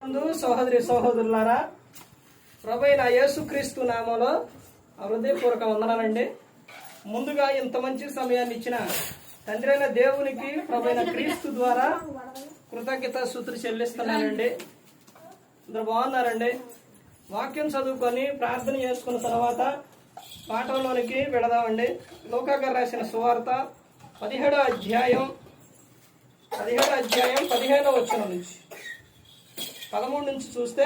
సహోదరి సహోదరులారా, ప్రభువైన యేసుక్రీస్తు నామములో హృదయపూర్వక వందనాలండి. ముందుగా ఇంత మంచి సమయాన్ని ఇచ్చిన తండ్రి అయిన దేవునికి ప్రభువైన క్రీస్తు ద్వారా కృతజ్ఞత స్తుతులు చెల్లిస్తున్నానండి. అందరూ బాగున్నారండి. వాక్యం చదువుకొని ప్రార్థన చేసుకున్న తర్వాత పాఠంలోనికి వెళదామండి. లూకా గారు రాసిన సువార్త 17వ అధ్యాయం 15వ వచనం నుంచి 13 నుంచి చూస్తే,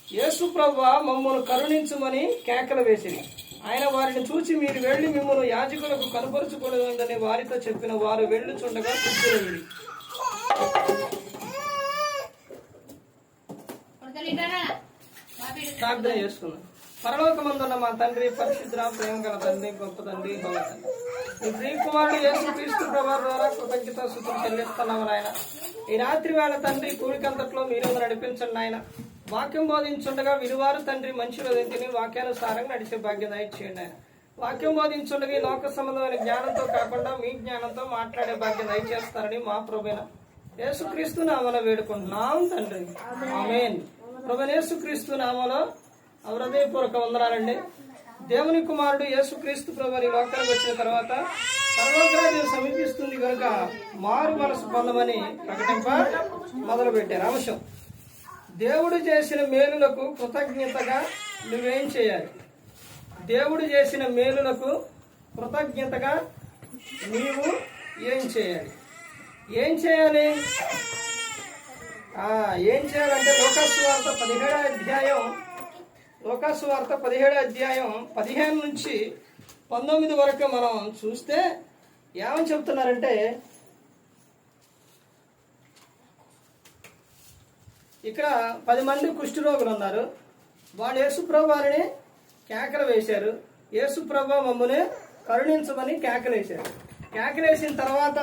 యేసు ప్రభువా మమ్మల్ని కరుణించుమని కేకలు వేసింది. ఆయన వారిని చూచి, మీరు వెళ్లి మిమ్మల్ని యాజకులకు కనపరుచుకోలేదని వారితో చెప్పిన వారు వెళ్ళుచుండగా సిద్ధులయ్యింది. ప్రార్థన చేసుకున్నాం. పరలోకమందున్న మా తండ్రి, పరిశుద్ధ ప్రేమ గల తండ్రి, గొప్ప తండ్రి, భగవంతుడు, ఈ ప్రియకుమారుడు యేసుక్రీస్తు ప్రభువు ద్వారా కృతజ్ఞత స్తుతులు చెల్లిస్తున్నాము నాయన. ఈ రాత్రి వేళ తండ్రి కూడికంతట్లో మీరు నడిపించండి నాయన. వాక్యం బోధించుండగా విలువారు తండ్రి మంచి తిని వాక్యానుసారంగా నడిచే భాగ్యం దయచేయండి ఆయన. వాక్యం బోధించుండగా ఈ లోక సంబంధమైన జ్ఞానంతో కాకుండా మీ జ్ఞానంతో మాట్లాడే భాగ్యం దయచేస్తారని మా ప్రభువైన యేసుక్రీస్తు నామములో వేడుకుంటున్నాం తండ్రి, ఆమేన్. ప్రభువైన యేసుక్రీస్తు నామములో హృదయపూర్వక వందనాలండి. దేవుని కుమారుడు యేసుక్రీస్తు ప్రభు ఈ లోకానికి వచ్చిన తర్వాత సర్వోగ్రాజ్యం సమీపిస్తుంది కనుక మారు మనసు పొందమని ప్రకటింప మొదలు పెట్టారు. అంశం: దేవుడు చేసిన మేలులకు కృతజ్ఞతగా నువ్వేం చేయాలి? దేవుడు చేసిన మేలులకు కృతజ్ఞతగా నీవు ఏం చేయాలి? ఏం చేయాలి? ఏం చేయాలంటే లోకాసువార్త 17వ అధ్యాయం 15 నుంచి 19 వరకు మనం చూస్తే ఏమని చెప్తున్నారంటే, ఇక్కడ 10 మంది కుష్ఠరోగులు ఉన్నారు. వాళ్ళు యేసుప్రభు వారిని కేకలు వేశారు. యేసుప్రభు మమ్మల్ని కరుణించమని కేకలేశారు. కేకలేసిన తర్వాత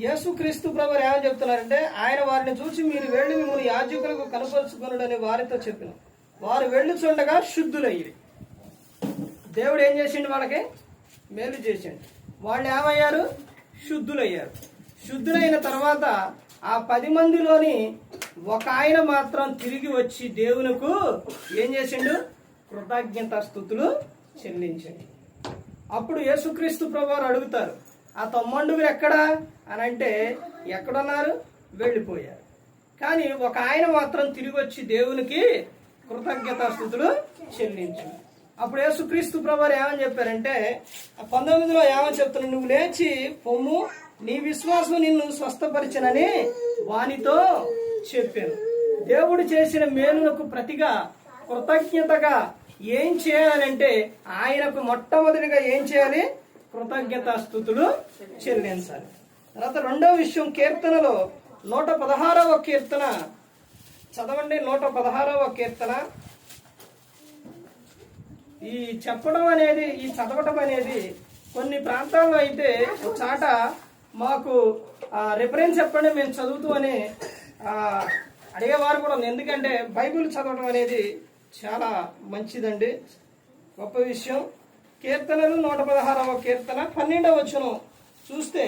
యేసుక్రీస్తు ప్రభు ఏమని చెప్తున్నారంటే, ఆయన వారిని చూసి, మీరు వెళ్ళి మిమ్మల్ని యాజకులకు కనపరుచుకొనుడని వారితో చెప్పిన వారు వెళ్ళుచుండగా శుద్ధులయ్యి. దేవుడు ఏం చేసిండు? వాళ్ళకి మేలు చేసిండు. వాళ్ళు ఏమయ్యారు? శుద్ధులయ్యారు. శుద్ధులైన తర్వాత ఆ 10 మందిలోని ఒక ఆయన మాత్రం తిరిగి వచ్చి దేవునికి ఏం చేసిండు? కృతజ్ఞతాస్తుతులు చెల్లించండి. అప్పుడు యేసుక్రీస్తు ప్రభువారు అడుగుతారు, ఆ 90 ఎక్కడా అని అంటే, ఎక్కడున్నారు? వెళ్ళిపోయారు. కానీ ఒక ఆయన మాత్రం తిరిగి వచ్చి దేవునికి కృతజ్ఞతాస్తుతులు చెల్లించండి. అప్పుడు యేసుక్రీస్తు ప్రభువారు ఏమని చెప్పారంటే, 19లో ఏమని చెప్తున్నాడు? నువ్వు లేచి పొమ్ము, నీ విశ్వాసం నిన్ను స్వస్థపరిచనని వానితో చెప్పాను. దేవుడు చేసిన మేలులకు ప్రతిగా కృతజ్ఞతగా ఏం చేయాలంటే, ఆయనకు మొట్టమొదటిగా ఏం చేయాలి? కృతజ్ఞతాస్తుతులు చెల్లించాలి. తర్వాత రెండవ విషయం, కీర్తనలో 116వ కీర్తన చదవండి. 116వ కీర్తన. ఈ చెప్పడం అనేది, ఈ చదవటం అనేది కొన్ని ప్రాంతాల్లో అయితే ఒక చాట మాకు రిఫరెన్స్ చెప్పండి మేము చదువుతూ అని అడిగేవారు కూడా ఉంది. ఎందుకంటే బైబిల్ చదవడం అనేది చాలా మంచిదండి, గొప్ప విషయం. కీర్తనలు 116వ కీర్తన 12వ వచనం చూస్తే,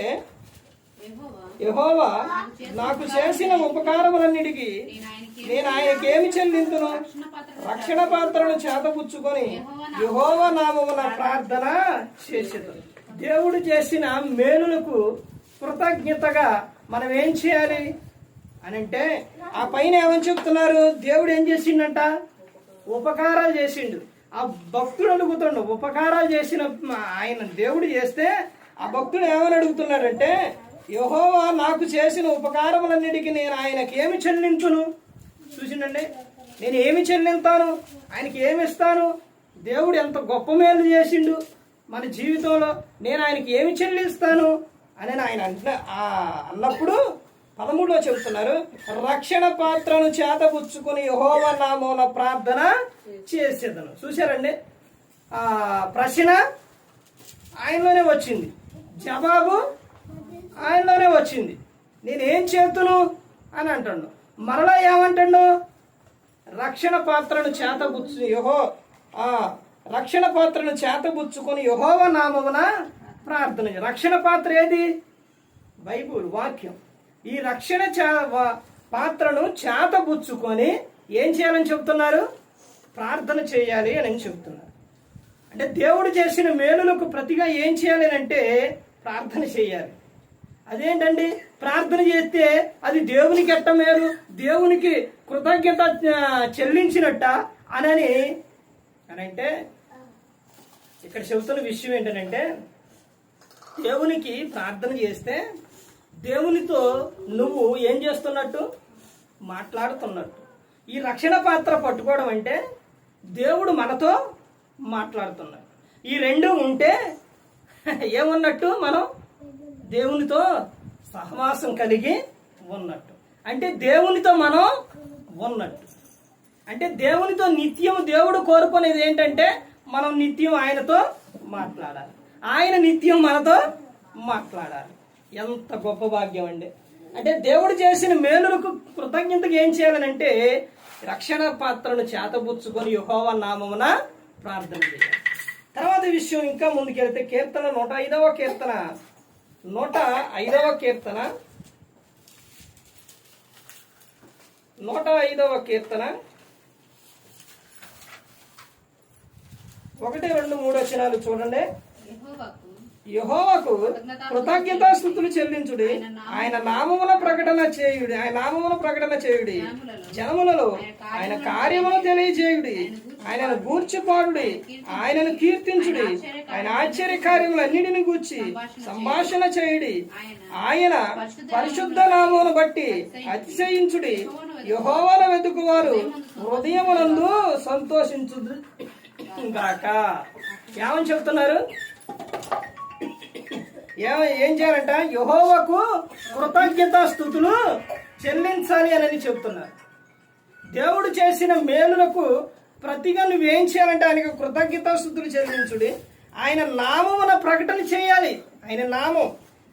యెహోవా నాకు చేసిన ఉపకారములన్నిటికీ నేను ఆయనకి ఏమి చెల్లింతును? రక్షణ పాత్రను చేతపుచ్చుకొని యెహోవా నామమున ప్రార్థన చేసేదను. దేవుడు చేసిన మేలులకు కృతజ్ఞతగా మనం ఏం చేయాలి అని అంటే, ఆ పైన ఏమని చెప్తున్నారు? దేవుడు ఏం చేసిండంట? ఉపకారాలు చేసిండు. ఆ భక్తుడు అడుగుతుండు, ఉపకారాలు చేసిన ఆయన దేవుడు చేస్తే ఆ భక్తుడు ఏమని అడుగుతున్నాడంటే, యెహోవా నాకు చేసిన ఉపకారములన్నిటికీ నేను ఆయనకి ఏమి చెల్లించును? చూసిండండి, నేను ఏమి చెల్లింతాను? ఆయనకి ఏమి ఇస్తాను? దేవుడు ఎంత గొప్ప మేలు చేసిండు మన జీవితంలో, నేను ఆయనకి ఏమి చెల్లిస్తాను అని ఆయన అన్నప్పుడు 13లో చెబుతున్నారు, రక్షణ పాత్రను చేతపుచ్చుకుని యెహోవా నామమున ప్రార్థన చేసేదను. చూశారండి, ప్రశ్న ఆయనలోనే వచ్చింది, జవాబు ఆయనలోనే వచ్చింది. నేనేం చేతును అని అంటాడు. మరలా ఏమంటాడు? రక్షణ పాత్రను చేతబుచ్చుకొని యెహోవా నామమున ప్రార్థన. రక్షణ పాత్ర ఏది? బైబుల్ వాక్యం. ఈ రక్షణ పాత్రను చేతబుచ్చుకొని ఏం చేయాలని చెప్తున్నారు? ప్రార్థన చేయాలి అని చెప్తున్నారు. అంటే దేవుడు చేసిన మేలులకు ప్రతిగా ఏం చేయాలి అంటే ప్రార్థన చేయాలి. అదేంటండి? ప్రార్థన చేస్తే అది దేవునికి ఎట్ట మేలు, దేవునికి కృతజ్ఞత చెల్లించినట్ట అని అంటే ఇక్కడ చెబుతున్న విషయం ఏంటంటే, దేవునికి ప్రార్థన చేస్తే దేవునితో నువ్వు ఏం చేస్తున్నట్టు? మాట్లాడుతున్నట్టు. ఈ రక్షణ పాత్ర పట్టుకోవడం అంటే దేవుడు మనతో మాట్లాడుతున్నాడు. ఈ రెండు ఉంటే ఏమున్నట్టు? మనం దేవునితో సహవాసం కలిగి ఉన్నట్టు. అంటే దేవునితో మనం ఉన్నట్టు. అంటే దేవునితో నిత్యం దేవుడు కోరుకునేది ఏంటంటే మనం నిత్యం ఆయనతో మాట్లాడాలి, ఆయన నిత్యం మనతో మాట్లాడాలి. ఎంత గొప్ప భాగ్యం అండి! అంటే దేవుడు చేసిన మేలులకు కృతజ్ఞతగా ఏం చేయాలనంటే రక్షణ పాత్రను చేతబుచ్చుకొని యెహోవా నామమున ప్రార్థన చేయాలి. తర్వాత విషయం ఇంకా ముందుకెళ్తే కీర్తన 105వ కీర్తన 105వ కీర్తన 105వ కీర్తన 1, 2, 3 వచనాలు చూడండి. యెహోవాకు కృతజ్ఞతాస్తుతులు చెల్లించుడి, ఆయన నామమున ప్రకటన చేయుడి, ఆయన నామమున ప్రకటన చేయుడి, జనములలో ఆయన కార్యమును తెలియజేయుడి, ఆయనను గూర్చి పాడుడి, ఆయనను కీర్తించుడి, ఆయన ఆశ్చర్య కార్యములన్నిటిని గూర్చి సంభాషణ చేయుడి, ఆయన పరిశుద్ధ నామమును బట్టి అతిశయించుడి, యెహోవాను వెతుకువారు హృదయమునందు సంతోషించుదు గాక. ఏమని చెప్తున్నారు? ఏం చేయాలంట? యెహోవాకు కృతజ్ఞతాస్తుతులు చెల్లించాలి అని చెప్తున్నారు. దేవుడు చేసిన మేలులకు ప్రతిగా నువ్వేం చేయాలంటే ఆయనకు కృతజ్ఞతాస్తుతులు చెల్లించుడి, ఆయన నామమున ప్రకటన చేయాలి, ఆయన నామం.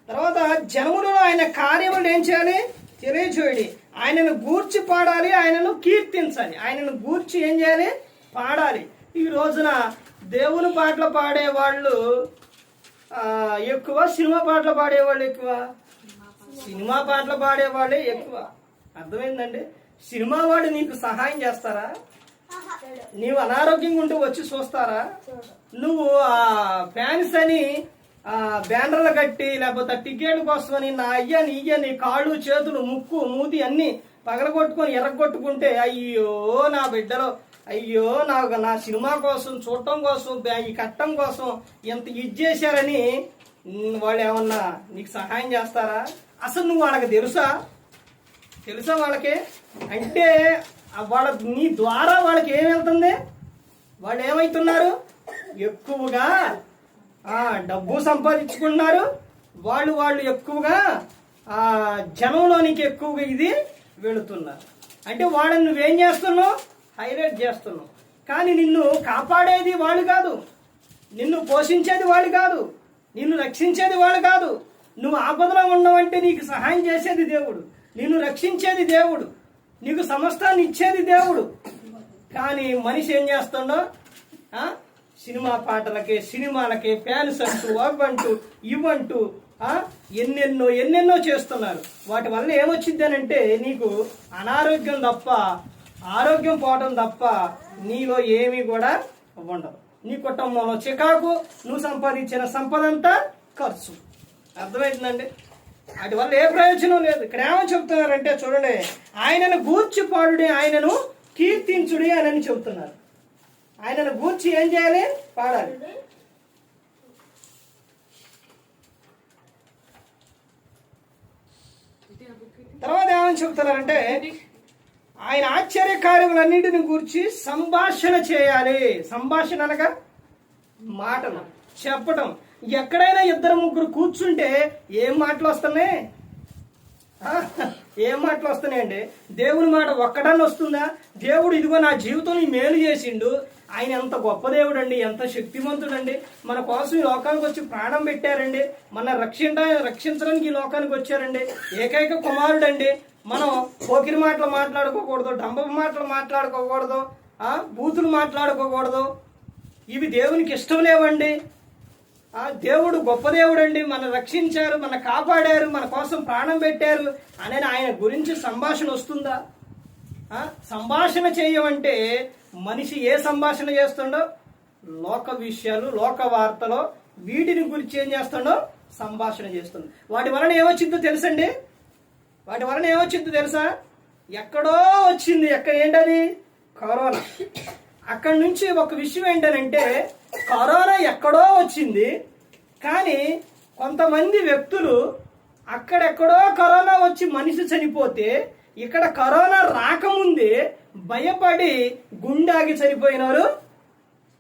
తర్వాత జనములలో ఆయన కార్యములు ఏం చేయాలి? తెలియజేయుడి, ఆయనను గూర్చి పాడాలి, ఆయనను కీర్తించాలి, ఆయనను గూర్చి ఏం చేయాలి? పాడాలి. ఈ రోజున దేవుని పాటలు పాడేవాళ్ళు ఎక్కువ, సినిమా పాటలు పాడేవాళ్ళు ఎక్కువ. సినిమా పాటలు పాడేవాళ్ళే ఎక్కువ. అర్థమైందండి? సినిమా వాడు నీకు సహాయం చేస్తారా? నీవు అనారోగ్యంగా ఉంటూ వచ్చి చూస్తారా? నువ్వు ఫ్యాన్స్ అని బ్యానర్లు కట్టి లేకపోతే టికెట్ కోసమని నా అయ్యని ఇయ్యని కాళ్ళు చేతులు ముక్కు మూతి అన్ని పగలగొట్టుకొని ఎర్రగొట్టుకుంటే అయ్యో నా బిడ్డలో, అయ్యో నా సినిమా కోసం చూడటం కోసం ఈ కట్టం కోసం ఎంత ఇది చేశారని వాళ్ళు ఏమన్నా నీకు సహాయం చేస్తారా? అసలు నువ్వు వాళ్ళకి తెలుసా వాళ్ళకి? అంటే వాళ్ళ నీ ద్వారా వాళ్ళకి ఏం వెళ్తుంది? వాళ్ళు ఏమవుతున్నారు? ఎక్కువగా డబ్బు సంపాదించుకున్నారు. వాళ్ళు ఎక్కువగా జనంలోనికి ఎక్కువగా ఇది వెళుతున్నారు. అంటే వాళ్ళని నువ్వేం చేస్తున్నావు? హైలైట్ చేస్తున్నావు. కానీ నిన్ను కాపాడేది వాళ్ళు కాదు, నిన్ను పోషించేది వాళ్ళు కాదు, నిన్ను రక్షించేది వాళ్ళు కాదు. నువ్వు ఆపదలో ఉన్నావంటే నీకు సహాయం చేసేది దేవుడు, నిన్ను రక్షించేది దేవుడు, నీకు సమస్తాన్ని ఇచ్చేది దేవుడు. కానీ మనిషి ఏం చేస్తుండో సినిమా పాటలకే, సినిమాలకే ఫ్యాన్స్ అంటూ అవ్వంటూ ఇవ్వంటూ ఎన్నెన్నో చేస్తున్నారు. వాటి వల్ల ఏమొచ్చింది అని అంటే నీకు అనారోగ్యం తప్ప, ఆరోగ్యం పోవటం తప్ప నీలో ఏమీ కూడా ఉండదు. నీ కుటుంబంలో చికాకు, నువ్వు సంపాదించిన సంపదంతా ఖర్చు. అర్థమవుతుందండి? వాటి వల్ల ఏ ప్రయోజనం లేదు. ఇక్కడ ఏమని చెప్తున్నారంటే చూడండి, ఆయనను గూర్చి పాడుడి, ఆయనను కీర్తించుడి అని చెబుతున్నారు. ఆయనను గూర్చి ఏం చేయాలి? పాడాలి. తర్వాత ఏమని చెప్తున్నారంటే ఆయన ఆశ్చర్య కార్యములన్నింటిని గూర్చి సంభాషణ చేయాలి. సంభాషణ అనగా మాటలు చెప్పటం. ఎక్కడైనా 2-3 కూర్చుంటే ఏం మాటలు వస్తున్నాయి? ఏం మాటలు వస్తున్నాయండి? దేవుని మాట ఒక్కడన్నా వస్తుందా? దేవుడు ఇదిగో నా జీవితంలో మేలు చేసిండు, ఆయన ఎంత గొప్ప దేవుడు అండి, ఎంత శక్తివంతుడండి, మన కోసం ఈ లోకానికి వచ్చి ప్రాణం పెట్టారండి, మన రక్షించడానికి ఈ లోకానికి వచ్చారండి, ఏకైక కుమారుడండి. మనం పోకిరి మాటలు మాట్లాడుకోకూడదు, డంబపు మాటలు మాట్లాడుకోకూడదు, బూతులు మాట్లాడుకోకూడదు, ఇవి దేవునికి ఇష్టం లేవండి. దేవుడు గొప్ప దేవుడు అండి, మన రక్షించారు, మన కాపాడారు, మన కోసం ప్రాణం పెట్టారు అనే ఆయన గురించి సంభాషణ వస్తుందా? సంభాషణ చేయమంటే మనిషి ఏ సంభాషణ చేస్తుండో, లోక విషయాలు, లోక వార్తలో వీటిని గురించి ఏం చేస్తుండో సంభాషణ చేస్తుంది. వాటి వలన ఏమొచ్చిందో తెలుసండి? వాటి వలన ఏమొచ్చిందో తెలుసా? ఎక్కడో వచ్చింది. ఏంటది? కరోనా. అక్కడి నుంచి ఒక విషయం ఏంటనంటే, కరోనా ఎక్కడో వచ్చింది, కానీ కొంతమంది వ్యక్తులు అక్కడెక్కడో కరోనా వచ్చి మనిషి చనిపోతే ఇక్కడ కరోనా రాకముందే భయపడి గుండాగి చనిపోయినారు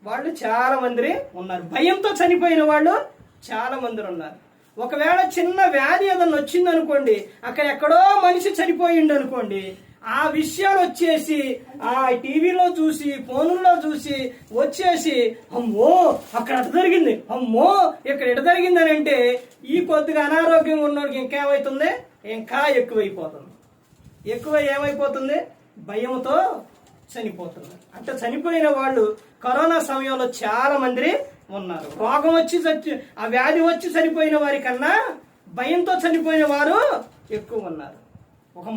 వాళ్ళు చాలా మంది ఉన్నారు. భయంతో చనిపోయిన వాళ్ళు చాలా మంది ఉన్నారు. ఒకవేళ చిన్న వ్యాధి ఏదన్నా వచ్చింది అనుకోండి, అక్కడ ఎక్కడో మనిషి చనిపోయిండు అనుకోండి, ఆ విషయాలు వచ్చేసి ఆ టీవీలో చూసి, ఫోనుల్లో చూసి వచ్చేసి, అమ్మో అక్కడ అటు జరిగింది, అమ్మో ఇక్కడ ఇటు జరిగింది అని అంటే ఈ కొద్దిగా అనారోగ్యంగా ఉన్నోడికి ఇంకేమవుతుంది? ఇంకా ఎక్కువైపోతుంది. ఏమైపోతుంది? భయంతో చనిపోతున్నారు. అంటే చనిపోయిన వాళ్ళు కరోనా సమయంలో చాలా మంది ఉన్నారు. రోగం వచ్చి ఆ వ్యాధి వచ్చి చనిపోయిన వారి కన్నా భయంతో చనిపోయిన వారు ఎక్కువ ఉన్నారు. ఒక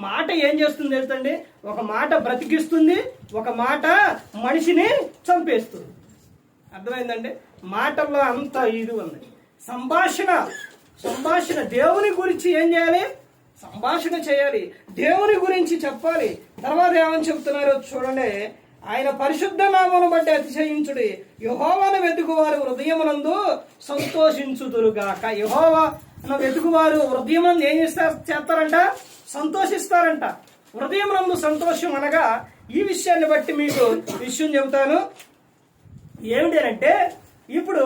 మాట ఏం చేస్తుంది తెలుసండి? ఒక మాట బ్రతికిస్తుంది, ఒక మాట మనిషిని చంపేస్తుంది. అర్థమైందండి? మాటల్లో అంత ఇది ఉంది. సంభాషణ దేవుని గురించి ఏం చేయాలి? సంభాషణ చేయాలి, దేవుని గురించి చెప్పాలి. తర్వాత ఏమని చెప్తున్నారో చూడండి. ఆయన పరిశుద్ధ నామమును బట్టి అతిశయించుడి, యెహోవాను వెతుకువారు హృదయమునందు సంతోషించుదురుగాక. యెహోవాను వెతుకువారు హృదయమునందు ఏం చేస్తారంట? సంతోషిస్తారంట. హృదయమునందు సంతోషం అనగా ఈ విషయాన్ని బట్టి మీకు విషయం చెబుతాను. ఏమిటంటే, ఇప్పుడు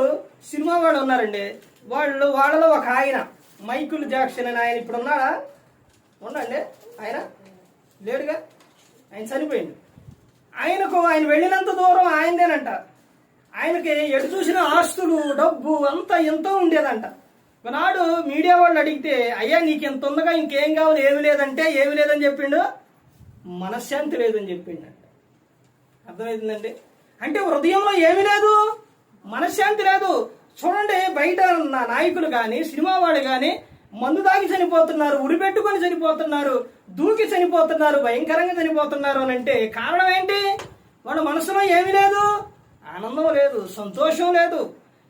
సినిమా వాళ్ళు ఉన్నారండి, వాళ్ళలో ఒక ఆయన మైకుల్ జాక్సన్ అని ఆయన ఇప్పుడు ఉన్నాడా? ఉండండి. ఆయన లేడుగా, ఆయన చనిపోయింది. ఆయన వెళ్ళినంత దూరం ఆయనదేనంట. ఆయనకి ఎటు చూసిన ఆస్తులు, డబ్బు అంతా ఎంతో ఉండేదంట. ఒకనాడు మీడియా వాళ్ళు అడిగితే, అయ్యా నీకు ఎంత ఉందగా, ఇంకేం కావాలి? ఏమి లేదంటే ఏమి లేదని చెప్పిండు, మనశ్శాంతి లేదని చెప్పిండంట. అర్థమవుతుందండి? అంటే హృదయంలో ఏమి లేదు, మనశ్శాంతి లేదు. చూడండి, బయట నాయకులు కానీ, సినిమా వాళ్ళు కానీ మందు దాగి చనిపోతున్నారు, ఉరిపెట్టుకొని చనిపోతున్నారు, దూకి చనిపోతున్నారు, భయంకరంగా చనిపోతున్నారు అని అంటే కారణం ఏంటి? వాళ్ళ మనసులో ఏమీ లేదు, ఆనందం లేదు, సంతోషం లేదు.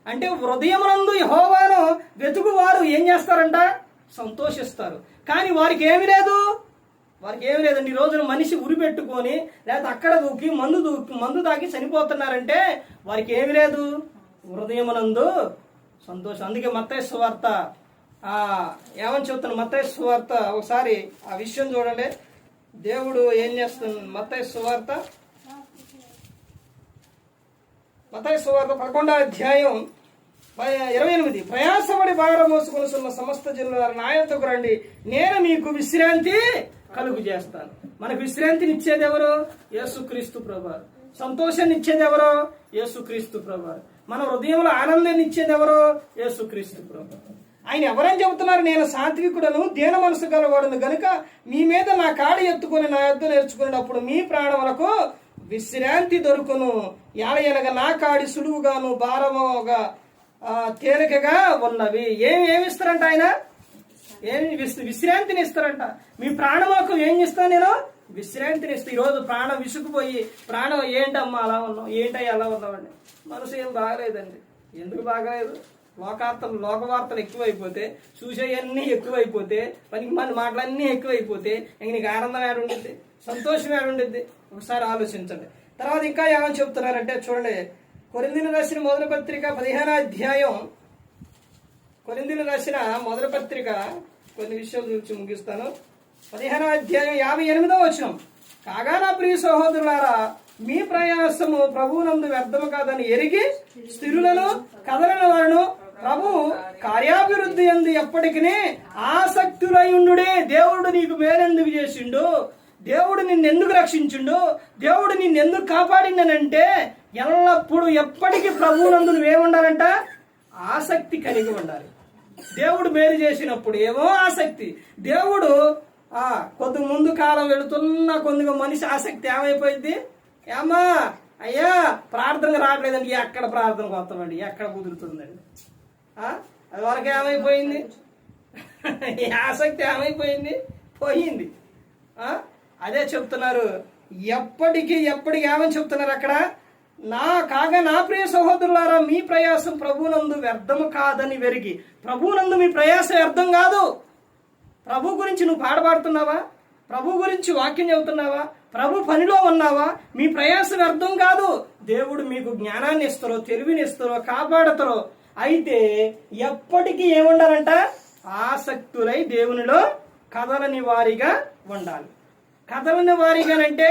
అంటే హృదయమునందు యెహోవాను వెతుకువారు ఏం చేస్తారంట? సంతోషిస్తారు. కానీ వారికి ఏమీ లేదండి. ఈ రోజున మనిషి ఉరిపెట్టుకొని లేకపోతే అక్కడ దూకి మందు దాకి చనిపోతున్నారంటే వారికి ఏమీ లేదు, హృదయమునందు సంతోషం. అందుకే మత్తయి సువార్త ఏమని చెప్తాను? మత్తయి సువార్త ఒకసారి ఆ విషయం చూడండి. దేవుడు ఏం చేస్తుంది? మత్తయి సువార్త 11వ అధ్యాయం 28. ప్రయాసపడి భారం మోసుకొనుచున్న సమస్త జనులారా నా యొద్దకు రండి, నేను మీకు విశ్రాంతి కలుగు చేస్తాను. మనకు విశ్రాంతిని ఇచ్చేది ఎవరు? యేసుక్రీస్తు ప్రభువారు. సంతోషాన్ని ఇచ్చేది ఎవరు? యేసుక్రీస్తు ప్రభువారు. మన హృదయంలో ఆనందాన్ని ఇచ్చేది ఎవరు? యేసుక్రీస్తు ప్రభువారు. ఆయన ఎవరని చెబుతున్నారు? నేను సాత్వికుడను, దీన మనసు గలవాడును గనుక మీ మీద నా కాడి ఎత్తుకొని నా యొద్ద నేర్చుకునేటప్పుడు మీ ప్రాణములకు విశ్రాంతి దొరుకును. ఎనగా నా కాడి సులువుగాను భారముగా తేలికగా ఉన్నవి. ఏమిస్తారంట ఆయన? విశ్రాంతిని ఇస్తారంట. మీ ప్రాణములకు ఏం ఇస్తాను? నేను విశ్రాంతిని ఇస్తాను. ఈరోజు ప్రాణం విసుకుపోయి, ప్రాణం ఏంటమ్మా అలా ఉన్నాం, ఏంటయ్యా అలా ఉన్నామండి, మనసు ఏం బాగలేదండి. ఎందుకు బాగలేదు? లోక వార్తలు ఎక్కువైపోతే, చూసేవన్నీ ఎక్కువైపోతే, పనికి మన మాటలన్నీ ఎక్కువైపోతే ఇంక నీకు ఆనందం ఏడుండిద్ది, సంతోషం ఏడుండిద్ది? ఒకసారి ఆలోచించండి. తర్వాత ఇంకా ఏమని చెప్తున్నారంటే చూడండి, కొరింథీయులకు రాసిన మొదటి పత్రిక 15వ అధ్యాయం, కొరింథీయులకు రాసిన మొదటి పత్రిక కొన్ని విషయాల గురించి ముగిస్తాను. 15వ అధ్యాయం 58వ వచనం. కాగా నా ప్రియ సహోదరులారా, మీ ప్రయాసము ప్రభువునందు వ్యర్థము కాదని ఎరిగి స్థిరులను కదలని వారును ప్రభు కార్యాభివృద్ధి యందు ఎప్పటికీ ఆసక్తులయుండుడే. దేవుడు నీకు మేలెందుకు చేసిండు, దేవుడు నిన్నెందుకు రక్షించిండు, దేవుడు నిన్నెందుకు కాపాడిండనంటే ఎల్లప్పుడూ ఎప్పటికీ ప్రభువునందు నువ్వేముండాలంట? ఆసక్తి కలిగి ఉండాలి. దేవుడు మేలు చేసినప్పుడు ఏమో ఆసక్తి, దేవుడు కొద్ది ముందు కాలం వెళుతున్న కొద్దిగా మనిషి ఆసక్తి ఏమైపోయింది? ఏమ్మా అయ్యా ప్రార్థనకు రావట్లేదండి, ఎక్కడ ప్రార్థనకు వస్తామండి, ఎక్కడ కుదురుతుందండి? అది వరకు ఏమైపోయింది? ఈ ఆసక్తి ఏమైపోయింది? పోయింది. అదే చెప్తున్నారు, ఎప్పటికి ఏమని చెప్తున్నారు అక్కడ? నా ప్రియ సహోదరులారా, మీ ప్రయాసం ప్రభువునందు వ్యర్థము కాదని వెరిగి. ప్రభువునందు మీ ప్రయాసం వ్యర్థం కాదు. ప్రభు గురించి నువ్వు పాడబడుతున్నావా? ప్రభు గురించి వాక్యం చెబుతున్నావా? ప్రభు పనిలో ఉన్నావా? మీ ప్రయాసం వ్యర్థం కాదు. దేవుడు మీకు జ్ఞానాన్ని ఇస్తారో, తెలివిని ఇస్తారో, కాపాడతారో. అయితే ఎప్పటికీ ఏముండాలంట? ఆసక్తులై దేవునిలో కదలని వారిగా ఉండాలి. కదలని వారిగానంటే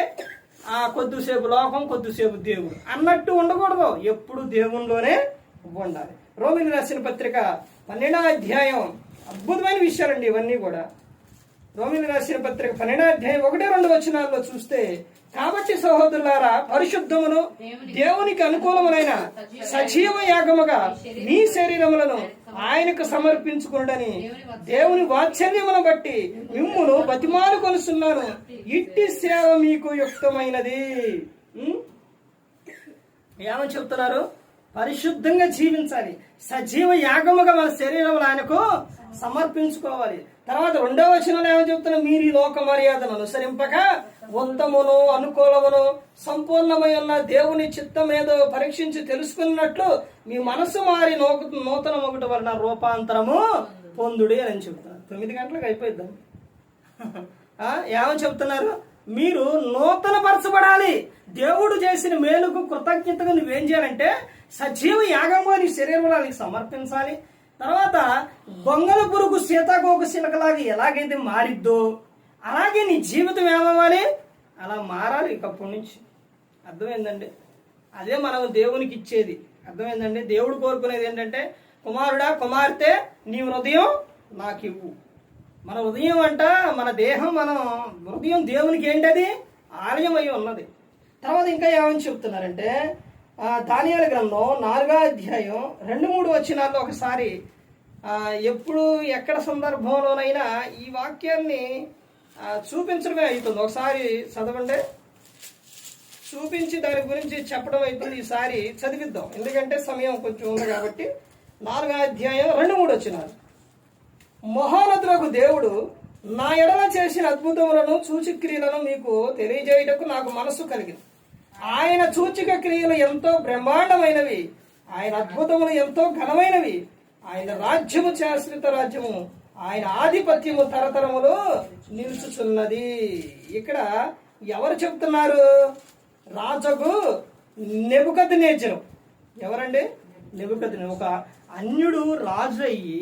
కొద్దిసేపు లోకం, కొద్దిసేపు దేవుడు అన్నట్టు ఉండకూడదు. ఎప్పుడు దేవునిలోనే ఉండాలి. రోమిలకు రాసిన పత్రిక 12వ అధ్యాయం, అద్భుతమైన విషయాలండి ఇవన్నీ కూడా. రోమిలకు రాసిన పత్రిక 12వ అధ్యాయం 1-2 వచనాల్లో చూస్తే, కాబట్టి సహోదరులారా, పరిశుద్ధమును దేవునికి అనుకూలములైన సజీవ యాగముగా మీ శరీరములను ఆయనకు సమర్పించుకోండని దేవుని వాత్సల్యమును బట్టి మిమ్మును బతిమాలు కొలుస్తున్నాను. ఇట్టి సేవ మీకు యుక్తమైనది. ఏమని చెప్తున్నారు? పరిశుద్ధంగా జీవించాలి, సజీవ యాగముగా మన శరీరములు ఆయనకు సమర్పించుకోవాలి. తర్వాత 2వ వచనంలో ఏమని చెప్తున్నారు? మీరు ఈ లోక మర్యాదను అనుసరింపక ఉత్తమును అనుకూలమును సంపూర్ణమై ఉన్న దేవుని చిత్తం ఏదో పరీక్షించి తెలుసుకున్నట్లు మీ మనసు మారి నూతన ఒకటి వలన రూపాంతరము పొందుడి అని చెప్తున్నారు. 9 గంటలకు అయిపోయిద్దాం. ఏమని చెప్తున్నారు? మీరు నూతన పరచబడాలి. దేవుడు చేసిన మేలుకు కృతజ్ఞతగా నువ్వేం చేయాలంటే సజీవ యాగంగా నీ శరీరానికి సమర్పించాలి. తర్వాత గొంగళ పురుగు సీతాకోక శిలకలాగా ఎలాగైతే మారిద్దో అలాగే నీ జీవితం ఏమవ్వాలి? అలా మారాలి ఇకప్పటి నుంచి. అర్థమైందండి? అదే మనం దేవునికి ఇచ్చేది. అర్థమైందండి? దేవుడు కోరుకునేది ఏంటంటే, కుమారుడా కుమార్తె నీ హృదయం నాకు ఇవ్వు. మన హృదయం అంట, మన దేహం, మన హృదయం దేవునికి ఏంటది? ఆలయం అయి ఉన్నది. తర్వాత ఇంకా ఏమని చెప్తున్నారంటే, దానియేలు గ్రంథం 4వ అధ్యాయం 2-3 వచనాల్లో ఒకసారి ఎప్పుడు ఎక్కడ సందర్భంలోనైనా ఈ వాక్యాన్ని చూపించడమే అవుతుంది. ఒకసారి చదవండి, చూపించి దాని గురించి చెప్పడం అవుతుంది. ఈసారి చదివిద్దాం, ఎందుకంటే సమయం కొంచెం ఉంది కాబట్టి. 4వ అధ్యాయం 2-3 వచనాలు. మహోన్నతులకు దేవుడు నా ఎడల చేసిన అద్భుతములను సూచక్రియలను మీకు తెలియజేయుటకు నాకు మనస్సు కలిగింది. ఆయన సూచిక క్రియలు ఎంతో బ్రహ్మాండమైనవి, ఆయన అద్భుతములు ఎంతో ఘనమైనవి. ఆయన రాజ్యము శాశ్వత రాజ్యము, ఆయన ఆధిపత్యము తరతరములు నిలుచుచున్నది. ఇక్కడ ఎవరు చెప్తున్నారు? రాజుకు నెబుకద్నెజరు. ఎవరండి? నెబుకద్నెజరు. ఒక అన్యుడు రాజు అయ్యి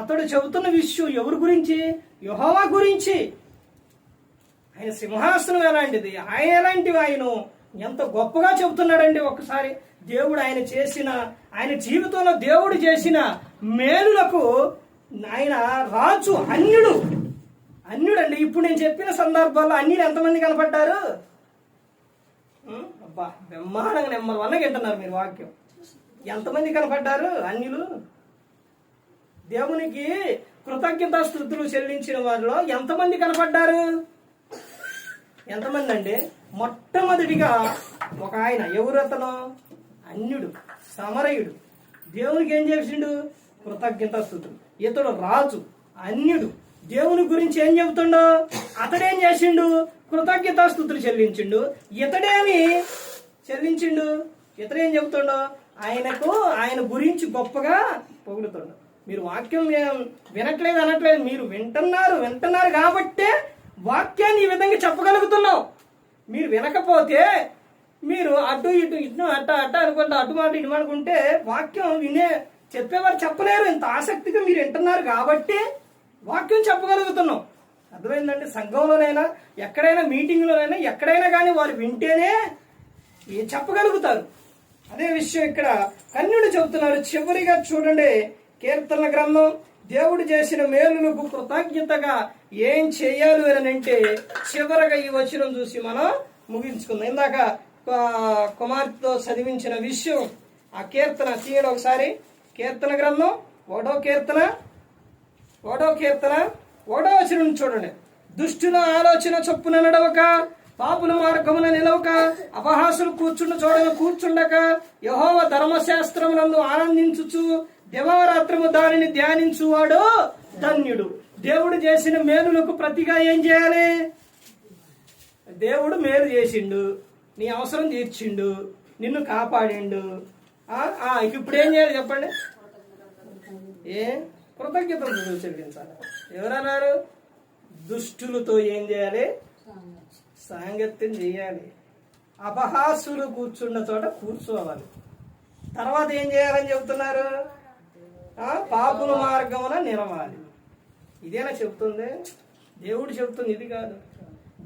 అతడు చెబుతున్న విషయం ఎవరి గురించి? యెహోవా గురించి. ఆయన సింహాసనం ఎలాంటిది, ఆయన ఎలాంటివి, ఆయన ఎంత గొప్పగా చెబుతున్నాడండి. ఒకసారి దేవుడు ఆయన జీవితంలో దేవుడు చేసిన మేలులకు ఆయన రాజు అన్యుడండి. ఇప్పుడు నేను చెప్పిన సందర్భాల్లో అన్యులు ఎంతమంది కనపడ్డారు? అబ్బా, బ్రహ్మాండంగా నెంబర్ 1 వింటున్నారు మీరు వాక్యం. ఎంతమంది కనపడ్డారు అన్యులు? దేవునికి కృతజ్ఞతాస్తుతులు చెల్లించిన వారిలో ఎంతమంది కనపడ్డారు? ఎంతమంది అండి? మొట్టమొదటిగా ఒక ఆయన. ఎవరు అతను? అన్యుడు, సమరయుడు. దేవునికి ఏం చేసిండు? కృతజ్ఞతాస్తుతులు. ఇతడు రాజు, అన్యుడు. దేవుని గురించి ఏం చెబుతుండో అతడేం చేసిండు? కృతజ్ఞతాస్తుతులు చెల్లించిండు. ఇతడేమి చెల్లించిండు? ఇతడేం చెబుతుండో ఆయన గురించి గొప్పగా పొగుడుతుండు. మీరు వాక్యం వినట్లేదు అనట్లేదు, మీరు వింటున్నారు కాబట్టే వాక్యాన్ని ఈ విధంగా చెప్పగలుగుతున్నాం. మీరు వినకపోతే మీరు అటు ఇటు అట్ట అనుకుంటే అటు మాట ఇటు అనుకుంటే వాక్యం చెప్పేవారు చెప్పలేరు. ఇంత ఆసక్తిగా మీరు వింటున్నారు కాబట్టి వాక్యం చెప్పగలుగుతున్నాం. అర్థమైందండి? సంఘంలోనైనా ఎక్కడైనా మీటింగ్లోనైనా ఎక్కడైనా కానీ వారు వింటేనే చెప్పగలుగుతారు. అదే విషయం ఇక్కడ కన్యుడు చెబుతున్నారు. చివరిగా చూడండి, కీర్తనల గ్రంథం, దేవుడు చేసిన మేలులకు కృతజ్ఞతగా ఏం చెయ్యాలి అని అంటే చివరగా ఈ వచనం చూసి మనం ముగించుకుందాం. ఇందాక కుమార్తెతో చదివించిన విషయం ఆ కీర్తన తీయడం ఒకసారి. కీర్తన గ్రంథం 1వ కీర్తన 1వ వచనం చూడండి. దుష్టుల ఆలోచన చొప్పున నడవక పాపుల మార్గమున నిలవక అపహాసులు కూర్చుండక యెహోవా ధర్మశాస్త్రమునందు ఆనందించుచు దివారాత్రము దానిని ధ్యానించువాడు ధన్యుడు. దేవుడు చేసిన మేలులకు ప్రతిగా ఏం చేయాలి? దేవుడు మేలు చేసిండు, నీ అవసరం తీర్చిండు, నిన్ను కాపాడిండు. ఇప్పుడు ఏం చేయాలి చెప్పండి? కృతజ్ఞతలు చెల్లించాలి. ఎవరన్నారు? దుష్టులతో ఏం చేయాలి? సాంగత్యం చేయాలి. అపహాసులు కూర్చున్న చోట కూర్చోవాలి. తర్వాత ఏం చేయాలని చెబుతున్నారు? పాపుల మార్గమున నిలవాలి. ఇదేనా చెబుతుంది? దేవుడు చెబుతుంది ఇది కాదు.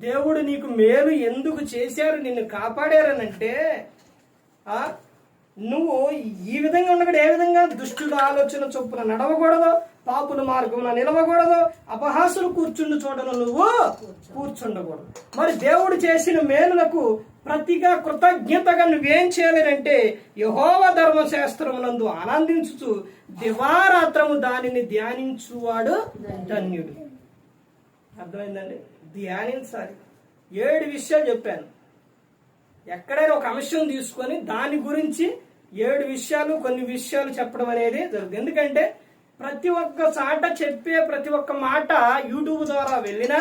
దేవుడు నీకు మేలు ఎందుకు చేశారు, నిన్ను కాపాడారనంటే నువ్వు ఈ విధంగా ఉండకూడదు. ఏ విధంగా? దుష్టుల ఆలోచన చొప్పున నడవకూడదు, పాపుల మార్గంలో నిలవకూడదు, అపహాసులు కూర్చుండు చోటను నువ్వు కూర్చుండకూడదు. మరి దేవుడు చేసిన మేలులకు ప్రతిగా కృతజ్ఞతగా నువ్వేం చేయాలంటే యెహోవా ధర్మశాస్త్రమునందు ఆనందించుచు దివారాత్రము దానిని ధ్యానించువాడు ధన్యుడు. అర్థమైందండి? ధ్యానించాలి. 7 విషయాలు చెప్పాను. ఎక్కడైనా ఒక అంశం తీసుకొని దాని గురించి 7 విషయాలు, కొన్ని విషయాలు చెప్పడం అనేది జరుగుతుంది. ఎందుకంటే ప్రతి ఒక్క చాట చెప్పే ప్రతి ఒక్క మాట యూట్యూబ్ ద్వారా వెళ్ళినా,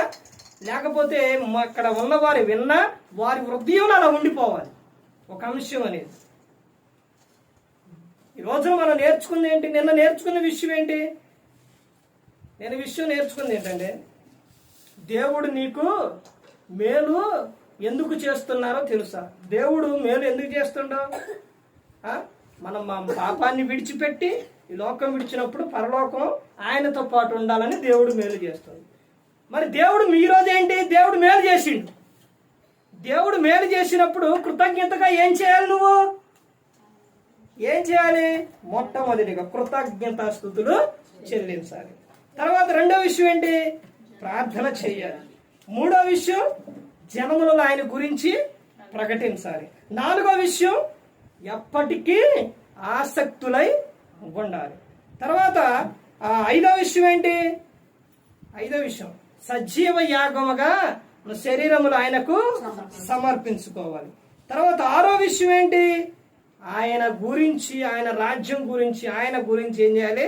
లేకపోతే అక్కడ ఉన్నవారు విన్నా, వారి హృదయంలో అలా ఉండిపోవాలి ఒక అంశం అనేది. ఈ రోజున మనం నేర్చుకుంది ఏంటి? నిన్న నేర్చుకున్న విషయం ఏంటి? నేను విషయం నేర్చుకుంది ఏంటంటే, దేవుడు నీకు మేలు ఎందుకు చేస్తున్నారో తెలుసా? దేవుడు మేలు ఎందుకు చేస్తుండో? మనం మా పాపాన్ని విడిచిపెట్టి ఈ లోకం విడిచినప్పుడు పరలోకం ఆయనతో పాటు ఉండాలని దేవుడు మేలు చేస్తుంది. మరి దేవుడు మీ రోజు ఏంటి? దేవుడు మేలు చేసిండు. దేవుడు మేలు చేసినప్పుడు కృతజ్ఞతగా ఏం చేయాలి? నువ్వు ఏం చేయాలి? మొట్టమొదటిగా కృతజ్ఞతాస్తుతులు చెల్లించాలి. తర్వాత రెండో విషయం ఏంటి? ప్రార్థన చేయాలి. మూడో విషయం జనములలో ఆయన గురించి ప్రకటించాలి. 4వ విషయం ఎప్పటికీ ఆసక్తులై ఉండాలి. తర్వాత 5వ విషయం ఏంటి? 5వ విషయం సజీవ యాగముగా శరీరములు ఆయనకు సమర్పించుకోవాలి. తర్వాత 6వ విషయం ఏంటి? ఆయన గురించి, ఆయన రాజ్యం గురించి, ఆయన గురించి ఏం చేయాలి?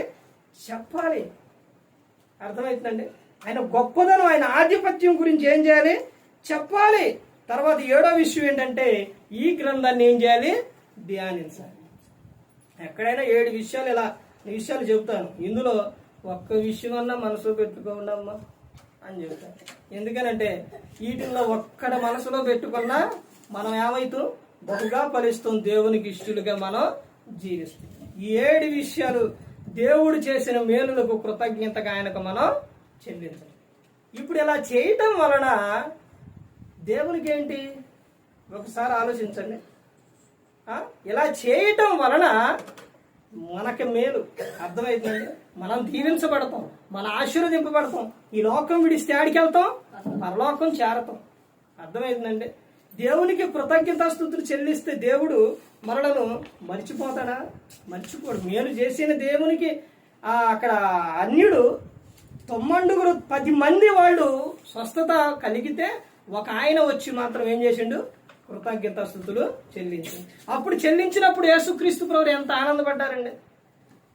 చెప్పాలి. అర్థమవుతుందండి? ఆయన గొప్పదనం, ఆయన ఆధిపత్యం గురించి ఏం చేయాలి? చెప్పాలి. తర్వాత 7వ విషయం ఏంటంటే ఈ గ్రంథాన్ని ఏం చేయాలి? ధ్యానించాలి. ఎక్కడైనా 7 విషయాలు ఇలా విషయాలు చెబుతాను. ఇందులో ఒక్క విషయం అన్నా మనసులో పెట్టుకోండమ్మా అని చెబుతాను. ఎందుకనంటే వీటిల్లో ఒక్కడ మనసులో పెట్టుకున్నా మనం ఏమైతూ బహుగా ఫలిస్తాం, దేవునికి ఇష్టలుగా మనం జీవిస్తాం. ఈ 7 విషయాలు దేవుడు చేసిన మేలులకు కృతజ్ఞతగా ఆయనకు మనం చెల్లించాలి. ఇప్పుడు ఇలా చేయటం వలన దేవునికి ఏంటి? ఒకసారి ఆలోచించండి. ఇలా చేయటం వలన మనకి మేలు. అర్థమవుతుందండి? మనం దీవించబడతాం, మన ఆశీర్వదింపబడతాం. ఈ లోకం విడిస్తే ఆడికి వెళ్తాం, పరలోకం చేరతాం. అర్థమవుతుందండి? దేవునికి కృతజ్ఞతాస్తుతులు చెల్లిస్తే దేవుడు మనలను మర్చిపోతాడా? మర్చిపోడు. మేలు చేసిన దేవునికి అక్కడ అన్యుడు 10 మంది వాళ్ళు స్వస్థత కలిగితే ఒక ఆయన వచ్చి మాత్రం ఏం చేసిండు? కృతజ్ఞతాస్తుతులు చెల్లించిండు. అప్పుడు చెల్లించినప్పుడు యేసుక్రీస్తు ప్రభువు ఎంత ఆనందపడ్డారండి.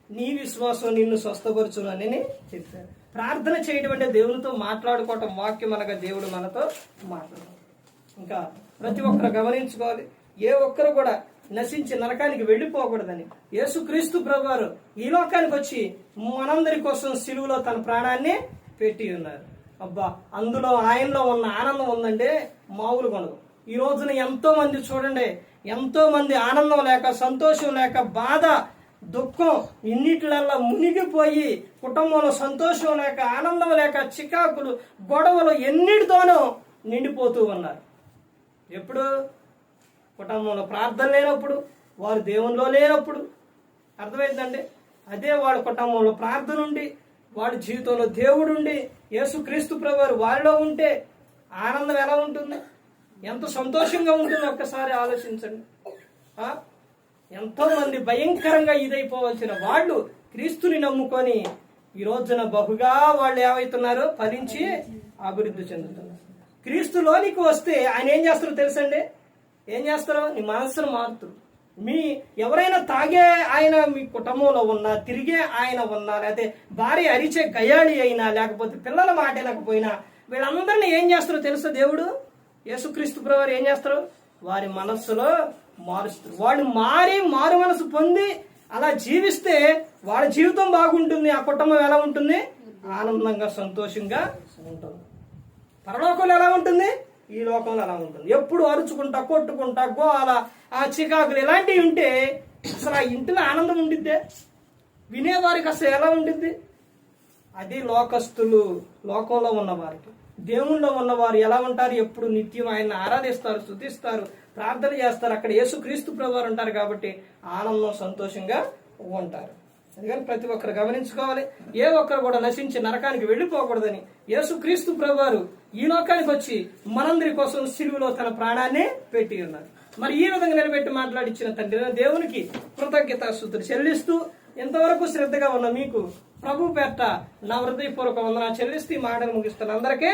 నీ విశ్వాసం నిన్ను స్వస్థపరచునని చెప్పారు. ప్రార్థన చేయడం అంటే దేవునితో మాట్లాడుకోవటం. వాక్యం అనగా దేవుడు మనతో మాట్లాడటం. ఇంకా ప్రతి ఒక్కరు గమనించుకోవాలి, ఏ ఒక్కరు కూడా నశించి నరకానికి వెళ్ళిపోకూడదని యేసుక్రీస్తు ప్రభువారు ఈ లోకానికి వచ్చి మనందరి కోసం సిలువలో తన ప్రాణాన్ని పెట్టి ఉన్నారు. అబ్బా, అందులో ఆయనలో ఉన్న ఆనందం ఉందంటే మామూలుగా ఉండదు. ఈ రోజున ఎంతో మంది చూడండి, ఎంతో మంది ఆనందం లేక, సంతోషం లేక, బాధ, దుఃఖం ఇన్నిట్లల్లో మునిగిపోయి కుటుంబంలో సంతోషం లేక, ఆనందం లేక, చికాకులు, గొడవలు ఎన్నిటితోనూ నిండిపోతూ ఉన్నారు. ఎప్పుడు? కుటుంబంలో ప్రార్థన లేనప్పుడు, వారు దేవునిలో లేనప్పుడు. అర్థమైందండి? అదే వాళ్ళ కుటుంబంలో ప్రార్థన ఉండి, వాళ్ళ జీవితంలో దేవుడు ఉండి, యేసుక్రీస్తు ప్రభువారు వారిలో ఉంటే ఆనందం ఎలా ఉంటుంది? ఎంత సంతోషంగా ఉంటుందో ఒక్కసారి ఆలోచించండి. ఎంతో మంది భయంకరంగా ఇదైపోవలసిన వాళ్ళు క్రీస్తుని నమ్ముకొని ఈ రోజున బహుగా వాళ్ళు ఏమవుతున్నారు? ఫలించి అభివృద్ధి చెందుతున్నారు. క్రీస్తులోనికి వస్తే ఆయన ఏం చేస్తారో తెలుసండి? ఏం చేస్తారో నీ మనస్సును మారుతారు. మీ ఎవరైనా తాగే ఆయన మీ కుటుంబంలో ఉన్నా, తిరిగే ఆయన ఉన్నా, లేకపోతే భార్య అరిచే గయాళి అయినా, లేకపోతే పిల్లల మాట లేకపోయినా, వీళ్ళందరినీ ఏం చేస్తారో తెలుసా? దేవుడు యేసుక్రీస్తు ప్రభువారు ఏం చేస్తారు? వారి మనస్సులో మారుస్తారు. వాళ్ళు మారు మనసు పొంది అలా జీవిస్తే వాళ్ళ జీవితం బాగుంటుంది. ఆ కుటుంబం ఎలా ఉంటుంది? ఆనందంగా సంతోషంగా ఉంటుంది. పరలోకంలో ఎలా ఉంటుంది? ఈ లోకంలో ఎలా ఉంటుంది? ఎప్పుడు అరుచుకుంటా, కొట్టుకుంటా, గోల, ఆ చికాకులు ఇలాంటివి ఉంటే అసలు ఆ ఇంటిలో ఆనందం ఉండిద్దే? వినేవారికి అసలు ఎలా ఉండిద్ది? అది లోకస్తులు, లోకంలో ఉన్నవారికి. దేవుళ్ళలో ఉన్నవారు ఎలా ఉంటారు? ఎప్పుడు నిత్యం ఆయన ఆరాధిస్తారు, స్తుతిస్తారు, ప్రార్థన చేస్తారు. అక్కడ యేసుక్రీస్తు ప్రభువారు ఉంటారు కాబట్టి ఆనందం, సంతోషంగా ఉంటారు. అందుకని ప్రతి ఒక్కరు గమనించుకోవాలి. ఏ ఒక్కరు కూడా నశించి నరకానికి వెళ్ళిపోకూడదని యేసుక్రీస్తు ప్రభువారు ఈ లోకానికి వచ్చి మనందరి కోసం సిలువలో తన ప్రాణాన్ని పెట్టి ఉన్నారు. మరి ఈ విధంగా నిలబెట్టి మాట్లాడిచ్చిన తండ్రి దేవునికి కృతజ్ఞతాస్తుతులు చెల్లిస్తూ, ఎంతవరకు శ్రద్ధగా ఉన్న మీకు ప్రభు పేట నా హృదయపూర్వక వందనాలు చెల్లిస్తూ ఈ మాటలు ముగిస్తాను. అందరికీ